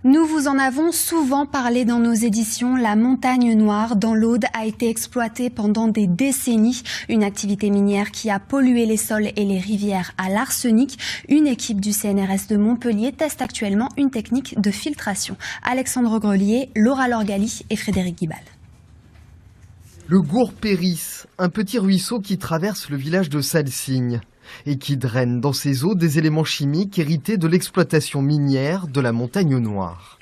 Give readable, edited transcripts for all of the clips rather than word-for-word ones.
Nous vous en avons souvent parlé dans nos éditions. La montagne noire dans l'Aude a été exploitée pendant des décennies. Une activité minière qui a pollué les sols et les rivières à l'arsenic. Une équipe du CNRS de Montpellier teste actuellement une technique de filtration. Alexandre Grelier, Laura Lorgali et Frédéric Guibal. Le Gourpéris, un petit ruisseau qui traverse le village de Salsigne et qui draine dans ses eaux des éléments chimiques hérités de l'exploitation minière de la montagne noire.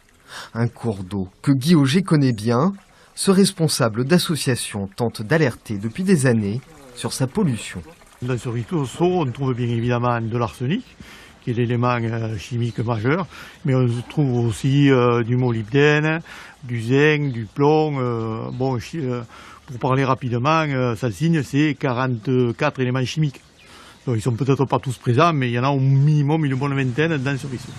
Un cours d'eau que Guy Auger connaît bien, ce responsable d'association tente d'alerter depuis des années sur sa pollution. Dans ce ruisseau, on trouve bien évidemment de l'arsenic, qui est l'élément chimique majeur, mais on trouve aussi du molybdène, du zinc, du plomb. Pour parler rapidement, Salsigne, c'est 44 éléments chimiques. Donc, ils ne sont peut-être pas tous présents, mais il y en a au minimum une bonne vingtaine dans ce ruisseau.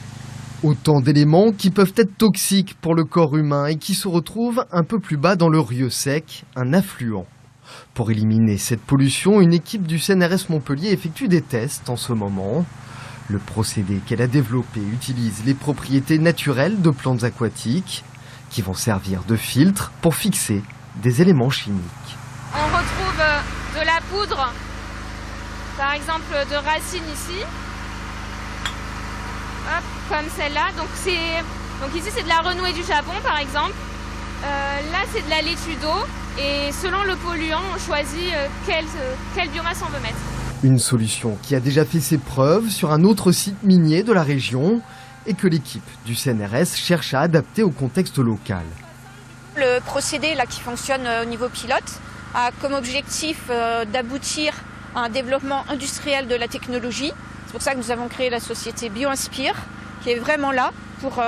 Autant d'éléments qui peuvent être toxiques pour le corps humain et qui se retrouvent un peu plus bas dans le Rieu Sec, un affluent. Pour éliminer cette pollution, une équipe du CNRS Montpellier effectue des tests en ce moment. Le procédé qu'elle a développé utilise les propriétés naturelles de plantes aquatiques qui vont servir de filtre pour fixer des éléments chimiques. On retrouve de la poudre, par exemple de racines ici, hop, comme celle-là. Donc ici c'est de la renouée du Japon par exemple, là c'est de la laitue d'eau et selon le polluant on choisit quelle biomasse on veut mettre. Une solution qui a déjà fait ses preuves sur un autre site minier de la région et que l'équipe du CNRS cherche à adapter au contexte local. Le procédé là, qui fonctionne au niveau pilote a comme objectif d'aboutir à un développement industriel de la technologie. C'est pour ça que nous avons créé la société BioInspire, qui est vraiment là pour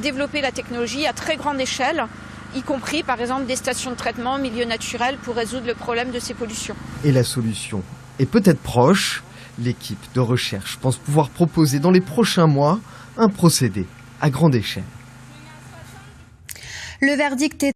développer la technologie à très grande échelle, y compris par exemple des stations de traitement, milieu naturel, pour résoudre le problème de ces pollutions. Et la solution est peut-être proche. L'équipe de recherche pense pouvoir proposer dans les prochains mois un procédé à grande échelle. Le verdict est